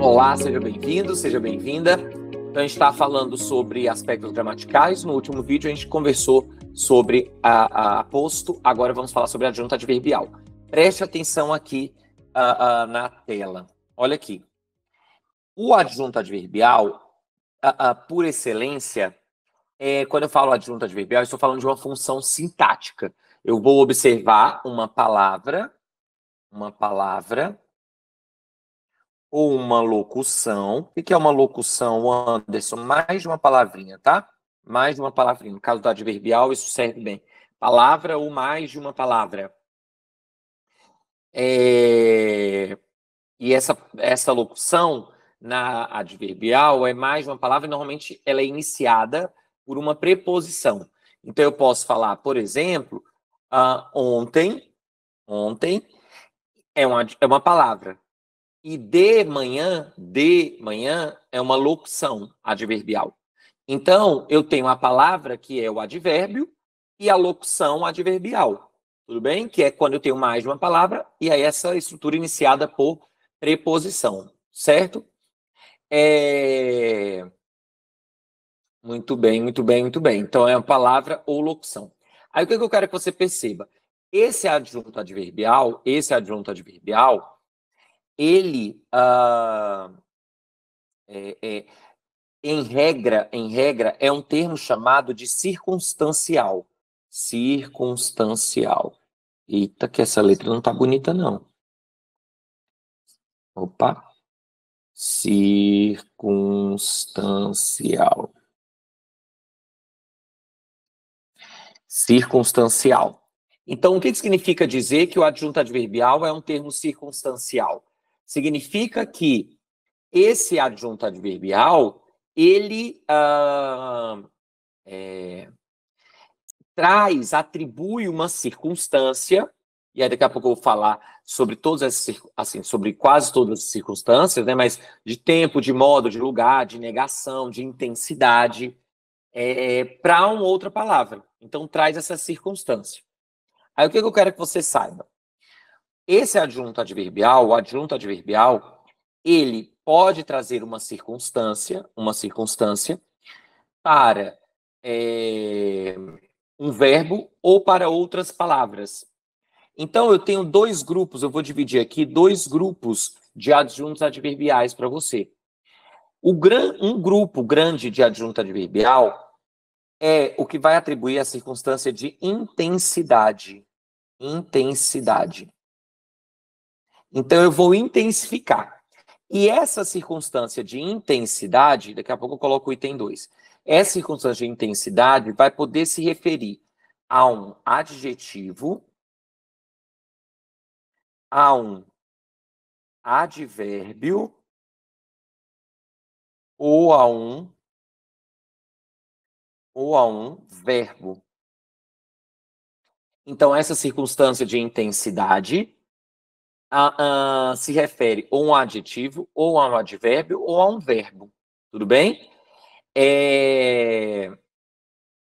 Olá, seja bem-vindo, seja bem-vinda. Então, a gente está falando sobre aspectos gramaticais. No último vídeo, a gente conversou sobre a aposto. Agora vamos falar sobre a adjunta adverbial. Preste atenção aqui na tela. Olha aqui. O adjunto adverbial, por excelência, quando eu falo adjunto adverbial, eu estou falando de uma função sintática. Eu vou observar uma palavra ou uma locução. O que é uma locução, Anderson? Mais de uma palavrinha, tá? Mais de uma palavrinha. No caso do adverbial, isso serve bem. Palavra ou mais de uma palavra. E essa locução, na adverbial, é mais de uma palavra e normalmente ela é iniciada por uma preposição. Então, eu posso falar, por exemplo, ontem é uma palavra. E de manhã é uma locução adverbial. Então, eu tenho a palavra que é o advérbio e a locução adverbial. Tudo bem? Que é quando eu tenho mais de uma palavra e aí essa estrutura iniciada por preposição. Certo? Muito bem, muito bem, muito bem. Então, é uma palavra ou locução. Aí, o que eu quero que você perceba? Esse adjunto adverbial, ele, em regra, é um termo chamado de circunstancial. Circunstancial. Eita, que essa letra não tá bonita, não. Opa. Circunstancial. Circunstancial. Então, o que significa dizer que o adjunto adverbial é um termo circunstancial? Significa que esse adjunto adverbial, ele atribui uma circunstância, e aí daqui a pouco eu vou falar sobre todas essas, assim, sobre quase todas as circunstâncias, né, mas de tempo, de modo, de lugar, de negação, de intensidade, para uma outra palavra. Então, traz essa circunstância. Aí, o que eu quero que você saiba? Esse adjunto adverbial, o adjunto adverbial, ele pode trazer uma circunstância para um verbo ou para outras palavras. Então, eu tenho dois grupos, eu vou dividir aqui dois grupos de adjuntos adverbiais para você. Um grupo grande de adjunto adverbial é o que vai atribuir a circunstância de intensidade. Intensidade. Então, eu vou intensificar. E essa circunstância de intensidade, daqui a pouco eu coloco o item 2. Essa circunstância de intensidade vai poder se referir a um adjetivo, a um advérbio ou a um verbo. Então, essa circunstância de intensidade se refere ou a um adjetivo, ou a um advérbio, ou a um verbo. Tudo bem?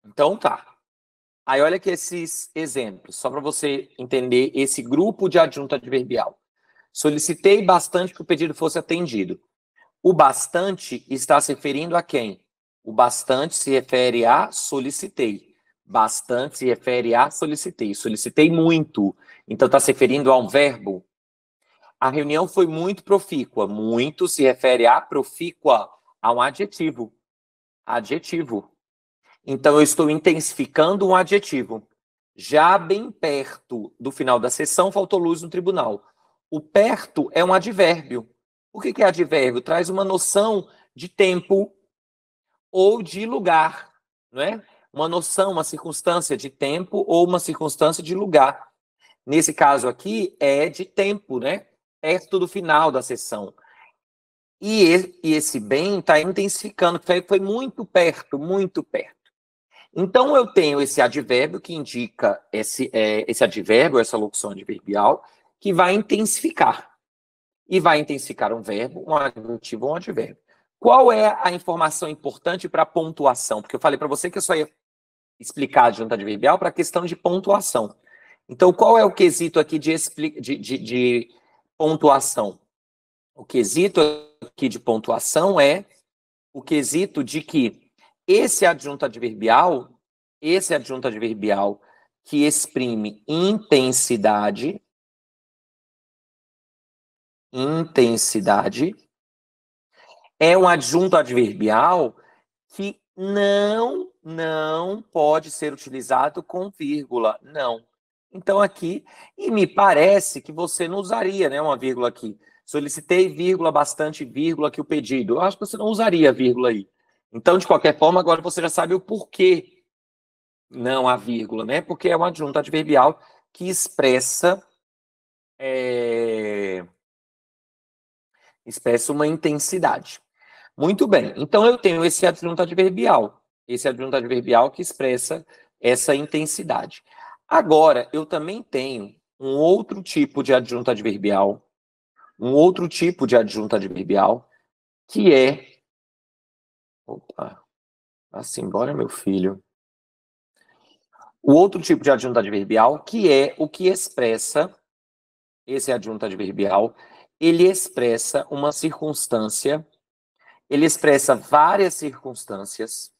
Então, tá. Aí, olha aqui esses exemplos, só para você entender esse grupo de adjunto adverbial. Solicitei bastante que o pedido fosse atendido. O bastante está se referindo a quem? O bastante se refere a solicitei. Bastante se refere a solicitei. Solicitei muito. Então, está se referindo a um verbo. A reunião foi muito profícua. Muito se refere a profícua, a um adjetivo. Adjetivo. Então, eu estou intensificando um adjetivo. Já bem perto do final da sessão, faltou luz no tribunal. O perto é um advérbio. O que é advérbio? Traz uma noção de tempo ou de lugar, não é? Uma noção, uma circunstância de tempo ou uma circunstância de lugar. Nesse caso aqui, é de tempo, né? Perto do final da sessão. E esse bem está intensificando, foi muito perto, muito perto. Então, eu tenho esse advérbio que indica esse advérbio, essa locução adverbial, que vai intensificar. E vai intensificar um verbo, um adjetivo ou um advérbio. Qual é a informação importante para a pontuação? Porque eu falei para você que eu só ia explicar a adjunta adverbial para a questão de pontuação. Então, qual é o quesito aqui de pontuação? O quesito aqui de pontuação é o quesito de que esse adjunto adverbial que exprime intensidade, é um adjunto adverbial que não pode ser utilizado com vírgula, não. Então aqui, e me parece que você não usaria, né, uma vírgula aqui. Solicitei vírgula, bastante vírgula aqui o pedido. Eu acho que você não usaria vírgula aí. Então, de qualquer forma, agora você já sabe o porquê não há vírgula, né? Porque é um adjunto adverbial que expressa uma intensidade. Muito bem. Então, eu tenho esse adjunto adverbial que expressa essa intensidade. Agora, eu também tenho um outro tipo de adjunto adverbial, que é... Opa, vá-se embora, meu filho. O outro tipo de adjunto adverbial, que é o que expressa, esse adjunto adverbial, ele expressa uma circunstância, ele expressa várias circunstâncias,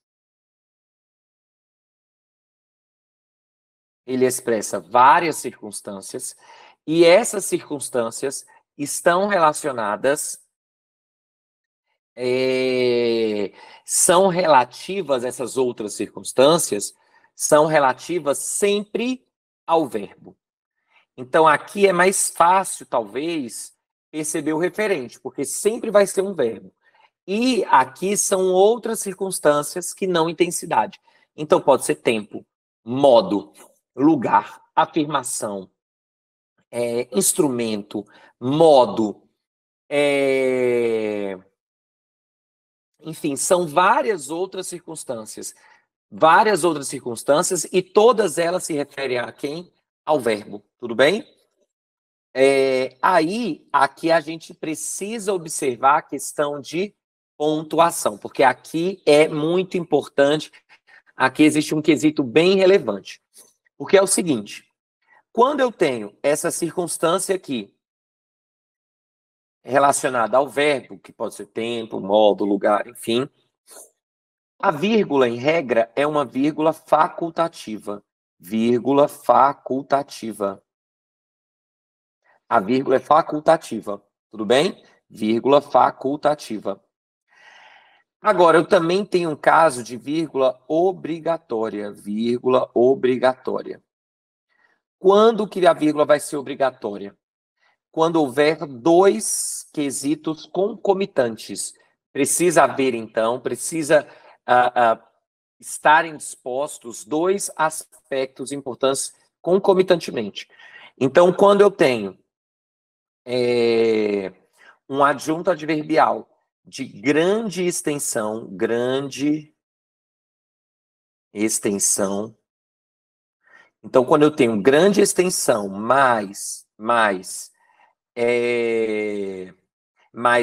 e essas circunstâncias estão relacionadas, são relativas, essas outras circunstâncias, são relativas sempre ao verbo. Então, aqui é mais fácil, talvez, perceber o referente, porque sempre vai ser um verbo. E aqui são outras circunstâncias que não intensidade. Então, pode ser tempo, modo, lugar, afirmação, instrumento, modo, enfim, são várias outras circunstâncias. E todas elas se referem a quem? Ao verbo, tudo bem? Aí, aqui a gente precisa observar a questão de pontuação, porque aqui é muito importante, aqui existe um quesito bem relevante, porque é o seguinte, quando eu tenho essa circunstância aqui, relacionada ao verbo, que pode ser tempo, modo, lugar, enfim, a vírgula, em regra, é uma vírgula facultativa. A vírgula é facultativa, tudo bem? Vírgula facultativa. Agora, eu também tenho um caso de vírgula obrigatória. Quando que a vírgula vai ser obrigatória? Quando houver dois quesitos concomitantes. Precisa haver, então, estarem dispostos dois aspectos importantes concomitantemente. Então, quando eu tenho um adjunto adverbial de grande extensão, então, quando eu tenho grande extensão mais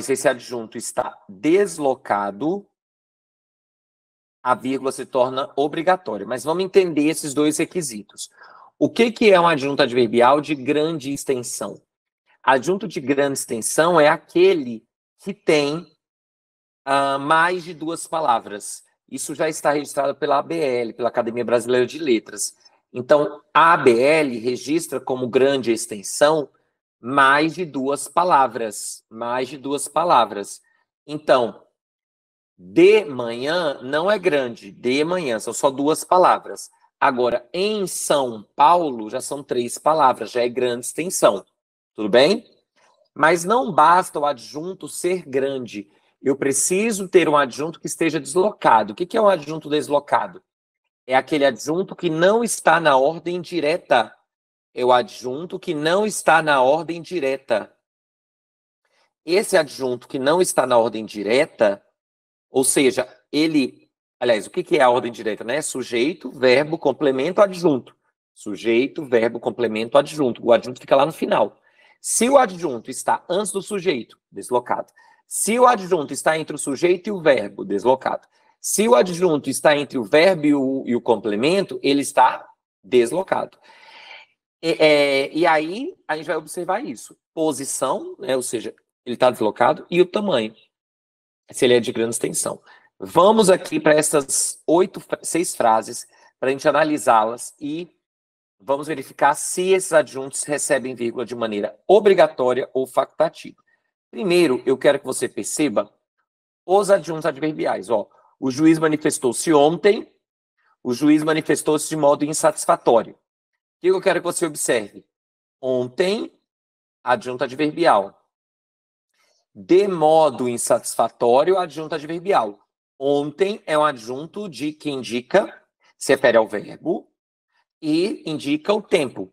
esse adjunto está deslocado, a vírgula se torna obrigatória. Mas vamos entender esses dois requisitos. O que é um adjunto adverbial de grande extensão? Adjunto de grande extensão é aquele que tem mais de duas palavras. Isso já está registrado pela ABL, pela Academia Brasileira de Letras. Então, a ABL registra como grande extensão mais de duas palavras. Então, de manhã não é grande, de manhã, são só duas palavras. Agora, em São Paulo, já são três palavras, já é grande extensão. Tudo bem? Mas não basta o adjunto ser grande. Eu preciso ter um adjunto que esteja deslocado. O que é um adjunto deslocado? É aquele adjunto que não está na ordem direta. Esse adjunto que não está na ordem direta, ou seja, aliás, o que é a ordem direta, né? Sujeito, verbo, complemento, adjunto. O adjunto fica lá no final. Se o adjunto está antes do sujeito, deslocado. Se o adjunto está entre o sujeito e o verbo, deslocado. Se o adjunto está entre o verbo e o complemento, ele está deslocado. E aí, a gente vai observar isso. Posição, né, ou seja, ele está deslocado, e o tamanho. se ele é de grande extensão. Vamos aqui para essas 6 frases, para a gente analisá-las e vamos verificar se esses adjuntos recebem vírgula de maneira obrigatória ou facultativa. Primeiro, eu quero que você perceba os adjuntos adverbiais. Ó, o juiz manifestou-se ontem, o juiz manifestou-se de modo insatisfatório. O que eu quero que você observe? Ontem, adjunto adverbial. De modo insatisfatório, adjunto adverbial. Ontem é um adjunto que indica, se refere ao verbo, e indica o tempo.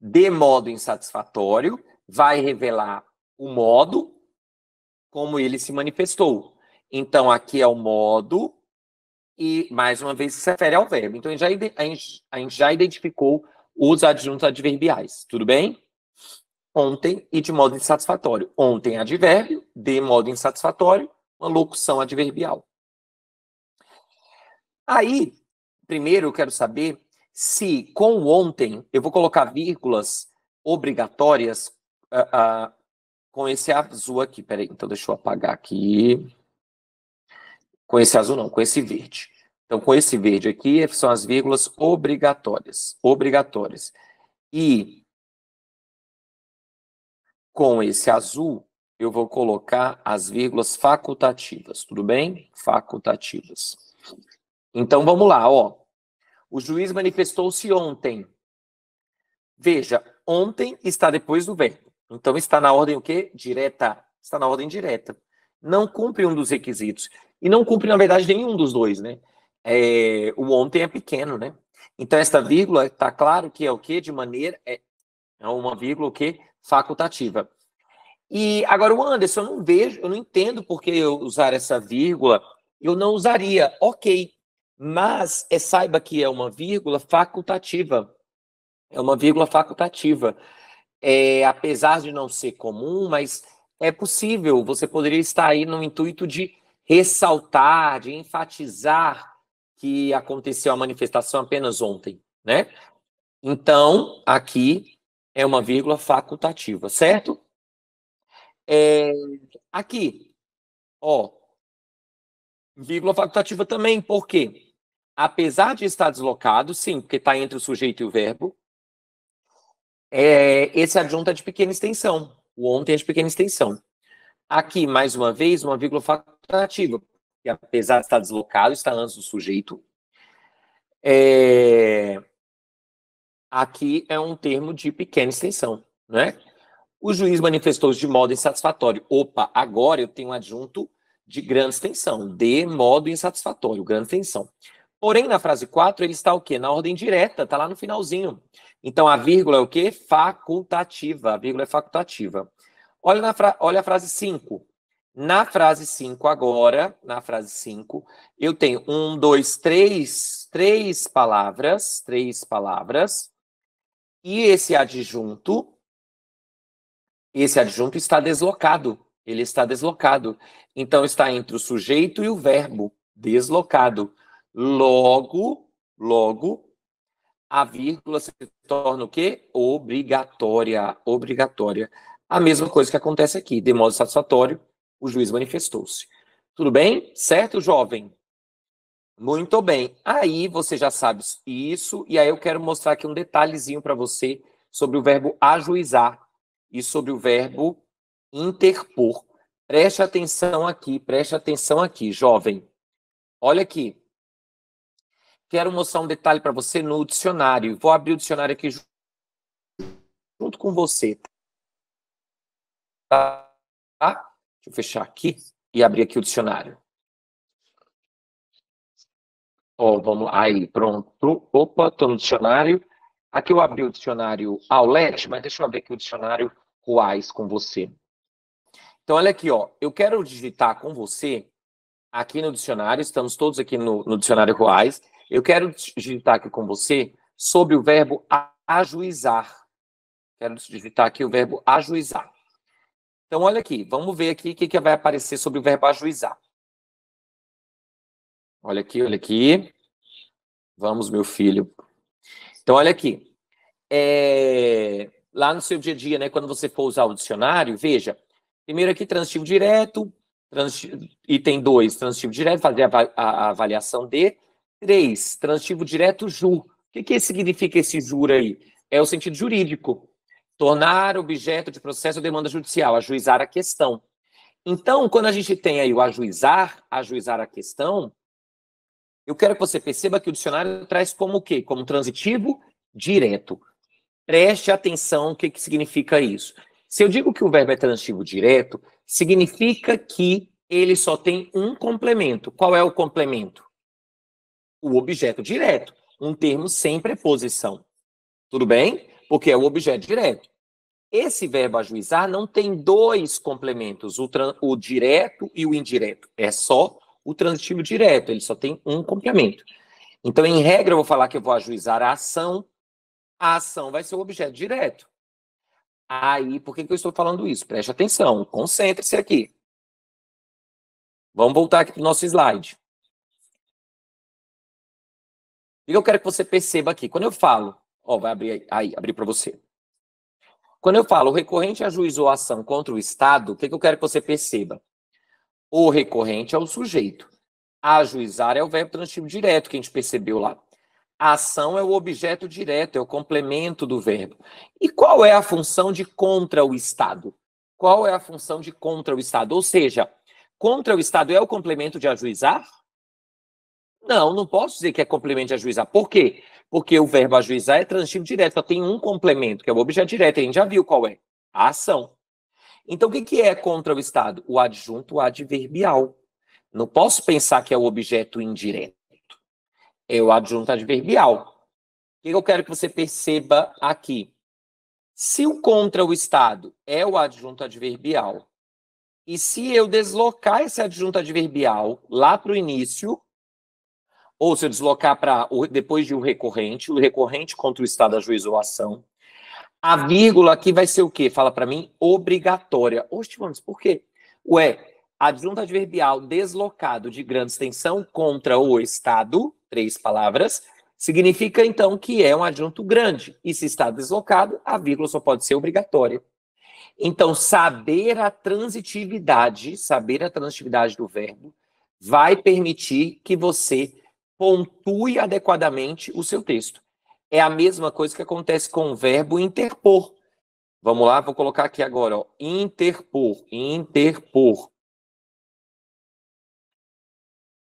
De modo insatisfatório, vai revelar o modo como ele se manifestou. Então, aqui é o modo, e, mais uma vez, se refere ao verbo. Então, a gente já identificou os adjuntos adverbiais. Tudo bem? Ontem e de modo insatisfatório. Ontem, advérbio, de modo insatisfatório, uma locução adverbial. Aí, primeiro eu quero saber se com o ontem eu vou colocar vírgulas obrigatórias com esse azul aqui. Peraí, então deixa eu apagar aqui. Com esse azul não, com esse verde. Então, com esse verde aqui são as vírgulas obrigatórias. Obrigatórias. E com esse azul, eu vou colocar as vírgulas facultativas, tudo bem? Facultativas. Então, vamos lá, ó. O juiz manifestou-se ontem. Veja, ontem está depois do verbo. Então, está na ordem o quê? Direta. Está na ordem direta. Não cumpre um dos requisitos. E não cumpre, na verdade, nenhum dos dois, né? O ontem é pequeno, né? Então, esta vírgula está claro que é o quê? De maneira... É uma vírgula o quê? Facultativa. E agora o Anderson, eu não vejo, eu não entendo por que eu usar essa vírgula. Eu não usaria, ok. Mas saiba que é uma vírgula facultativa. É uma vírgula facultativa. Apesar de não ser comum, mas é possível. Você poderia estar aí no intuito de ressaltar, de enfatizar que aconteceu a manifestação apenas ontem, né? Então, aqui é uma vírgula facultativa, certo? Aqui, ó, vírgula facultativa também, por quê? Apesar de estar deslocado, sim, porque está entre o sujeito e o verbo, esse adjunto é de pequena extensão. O ontem é de pequena extensão. Aqui, mais uma vez, uma vírgula facultativa, que apesar de estar deslocado, está antes do sujeito. Aqui é um termo de pequena extensão, né? O juiz manifestou-se de modo insatisfatório. Opa, agora eu tenho um adjunto de grande extensão, de modo insatisfatório, grande extensão. Porém, na frase 4, ele está o quê? Na ordem direta, está lá no finalzinho. Então, a vírgula é o quê? Facultativa. A vírgula é facultativa. Olha a frase 5. Na frase 5 agora, na frase 5, eu tenho 1, 2, 3, 3 palavras, e esse adjunto está deslocado. Ele está deslocado. Então, está entre o sujeito e o verbo, deslocado. Logo, a vírgula se torna o quê? Obrigatória. Obrigatória. A mesma coisa que acontece aqui. De modo satisfatório, o juiz manifestou-se. Tudo bem? Certo, jovem? Muito bem. Aí você já sabe isso, e aí eu quero mostrar aqui um detalhezinho para você sobre o verbo ajuizar e sobre o verbo interpor. Preste atenção aqui, jovem. Olha aqui. Quero mostrar um detalhe para você no dicionário. Vou abrir o dicionário aqui junto com você. Tá? Deixa eu fechar aqui e abrir aqui o dicionário. Ó, vamos lá. Aí, pronto. Opa, estou no dicionário. Aqui eu abri o dicionário Aulete, mas deixa eu abrir aqui o dicionário Ruais com você. Então, olha aqui, ó. Eu quero digitar com você aqui no dicionário, estamos todos aqui no dicionário Ruais. Eu quero digitar aqui com você sobre o verbo ajuizar. Quero digitar aqui o verbo ajuizar. Então, olha aqui, vamos ver aqui o que vai aparecer sobre o verbo ajuizar. Olha aqui, olha aqui. Vamos, meu filho. Então, olha aqui. Lá no seu dia a dia, né, quando você for usar o dicionário, veja. Primeiro aqui, transitivo direto, Item 2, transitivo direto, fazer a avaliação de. 3, transitivo direto, jur. O que significa esse jur aí? É o sentido jurídico. Tornar objeto de processo ou demanda judicial, ajuizar a questão. Então, quando a gente tem aí o ajuizar a questão, eu quero que você perceba que o dicionário traz como o quê? Como transitivo direto. Preste atenção o que significa isso. Se eu digo que o verbo é transitivo direto, significa que ele só tem um complemento. Qual é o complemento? O objeto direto. Um termo sem preposição. Tudo bem? Porque é o objeto direto. Esse verbo ajuizar não tem dois complementos, o direto e o indireto. É só o transitivo direto, ele só tem um complemento. Então, em regra, eu vou falar que eu vou ajuizar a ação vai ser o objeto direto. Aí, por que eu estou falando isso? Preste atenção, concentre-se aqui. Vamos voltar aqui para o nosso slide. O que eu quero que você perceba aqui? Quando eu falo, vai abrir aí, abrir para você. Quando eu falo o recorrente ajuizou a ação contra o Estado, o que eu quero que você perceba? O recorrente é o sujeito. Ajuizar é o verbo transitivo direto que a gente percebeu lá. A ação é o objeto direto, é o complemento do verbo. E qual é a função de contra o Estado? Qual é a função de contra o Estado? Ou seja, contra o Estado é o complemento de ajuizar? Não posso dizer que é complemento de ajuizar. Por quê? Porque o verbo ajuizar é transitivo direto, só tem um complemento, que é o objeto direto. A gente já viu qual é. A ação. Então, o que é contra o Estado? O adjunto adverbial. Não posso pensar que é o objeto indireto. É o adjunto adverbial. O que eu quero que você perceba aqui? Se o contra o Estado é o adjunto adverbial, e se eu deslocar esse adjunto adverbial lá para o início, ou se eu deslocar para depois de o recorrente contra o Estado ajuizou a ação, a vírgula aqui vai ser o quê? Fala para mim, obrigatória. Oxe, vamos, por quê? Adjunto adverbial deslocado de grande extensão contra o Estado, 3 palavras, significa, então, que é um adjunto grande. E se está deslocado, a vírgula só pode ser obrigatória. Então, saber a transitividade do verbo vai permitir que você pontue adequadamente o seu texto. É a mesma coisa que acontece com o verbo interpor. Vamos lá, vou colocar aqui agora, interpor.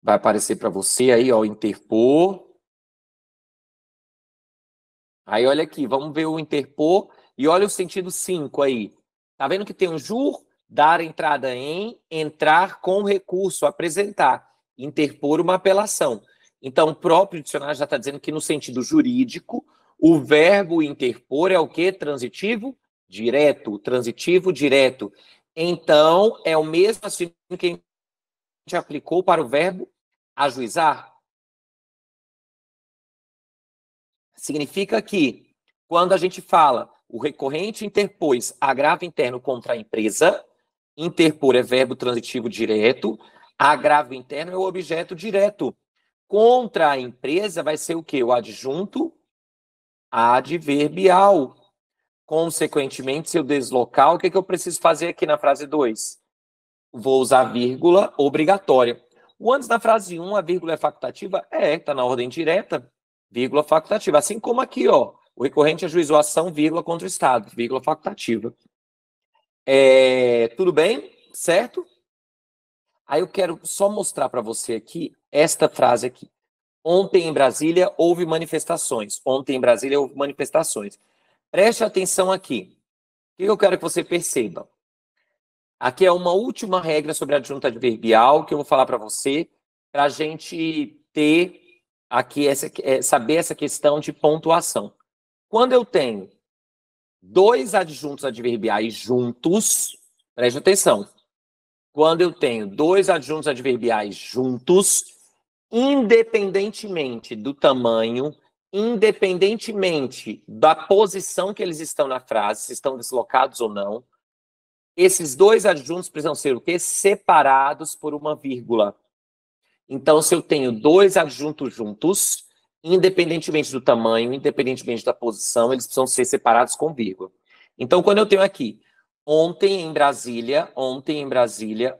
Vai aparecer para você aí, interpor. Aí, olha aqui, vamos ver o interpor e olha o sentido 5 aí. Tá vendo que tem um jur, dar entrada em, entrar com recurso, apresentar, interpor uma apelação. Então, o próprio dicionário já está dizendo que no sentido jurídico, o verbo interpor é o quê? Transitivo direto, transitivo direto. Então, é o mesmo assim que a gente aplicou para o verbo ajuizar. Significa que, quando a gente fala o recorrente interpôs agravo interno contra a empresa, interpor é verbo transitivo direto, agravo interno é o objeto direto. Contra a empresa vai ser o quê? O adjunto adverbial. Consequentemente, se eu deslocar, o que eu preciso fazer aqui na frase 2? Vou usar vírgula obrigatória. O antes da frase 1, a vírgula é facultativa? Está na ordem direta, vírgula facultativa. Assim como aqui, o recorrente ajuizou a ação, vírgula contra o Estado, vírgula facultativa. Tudo bem? Certo? Aí eu quero só mostrar para você aqui esta frase aqui. Ontem em Brasília houve manifestações. Preste atenção aqui. O que eu quero que você perceba? Aqui é uma última regra sobre a adjunta adverbial que eu vou falar para você, para a gente ter aqui, saber essa questão de pontuação. Quando eu tenho 2 adjuntos adverbiais juntos, preste atenção. Quando eu tenho 2 adjuntos adverbiais juntos, independentemente do tamanho, independentemente da posição que eles estão na frase, se estão deslocados ou não, esses 2 adjuntos precisam ser o quê? Separados por uma vírgula. Então, se eu tenho 2 adjuntos juntos, independentemente do tamanho, independentemente da posição, eles precisam ser separados com vírgula. Então, quando eu tenho aqui Ontem em Brasília,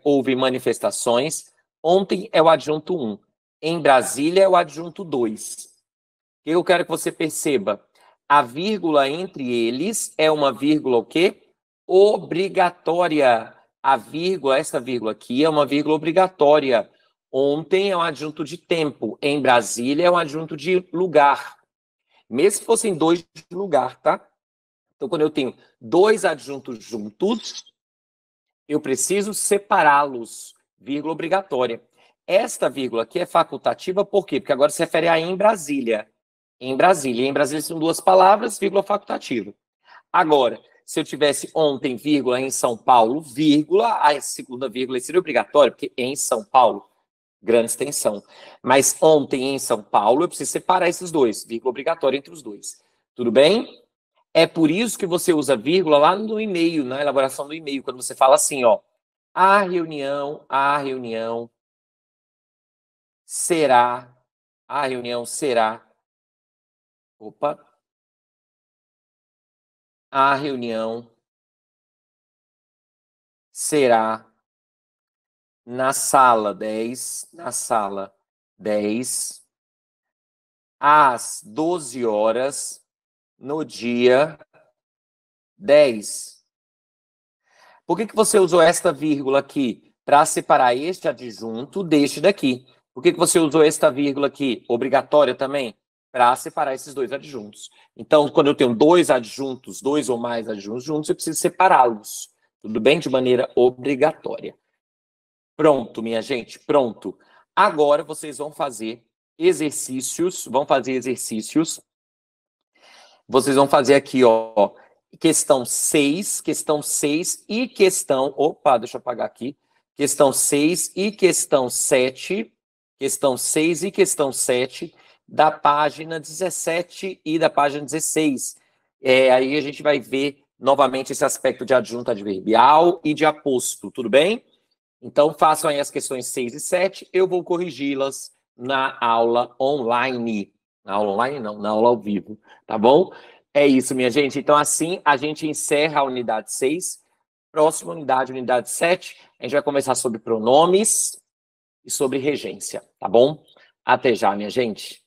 houve manifestações. Ontem é o adjunto 1. Em Brasília é o adjunto 2. Eu quero que você perceba, a vírgula entre eles é uma vírgula o quê? Obrigatória. A vírgula, essa vírgula aqui é uma vírgula obrigatória. Ontem é um adjunto de tempo. Em Brasília é um adjunto de lugar. Mesmo se fossem dois de lugar, tá? Então, quando eu tenho dois adjuntos juntos, eu preciso separá-los. Vírgula obrigatória. Esta vírgula aqui é facultativa, por quê? Porque agora se refere a em Brasília. Em Brasília. Em Brasília são duas palavras, vírgula facultativa. Agora, se eu tivesse ontem, vírgula, em São Paulo, vírgula, a segunda vírgula seria obrigatória, porque em São Paulo, grande extensão. Mas ontem, em São Paulo, eu preciso separar esses dois, vírgula obrigatória entre os dois. Tudo bem? É por isso que você usa vírgula lá no e-mail, na elaboração do e-mail, quando você fala assim, ó, a reunião será, opa, a reunião será na sala 10, às 12 horas, no dia 10. Por que você usou esta vírgula aqui? Para separar este adjunto deste daqui. Por que você usou esta vírgula aqui? Obrigatória também? Para separar esses dois adjuntos. Então, quando eu tenho dois adjuntos, dois ou mais adjuntos juntos, eu preciso separá-los. Tudo bem? De maneira obrigatória. Pronto, minha gente, pronto. Agora vocês vão fazer exercícios, Vocês vão fazer aqui, ó, questão 6 e questão... Opa, deixa eu apagar aqui. Questão 6 e questão 7. Questão 6 e questão 7 da página 17 e da página 16. Aí a gente vai ver novamente esse aspecto de adjunto adverbial e de aposto, tudo bem? Então, façam aí as questões 6 e 7, eu vou corrigi-las na aula online. Na aula online não, na aula ao vivo, tá bom? É isso, minha gente. Então, assim, a gente encerra a unidade 6. Próxima unidade, unidade 7, a gente vai conversar sobre pronomes e sobre regência, tá bom? Até já, minha gente.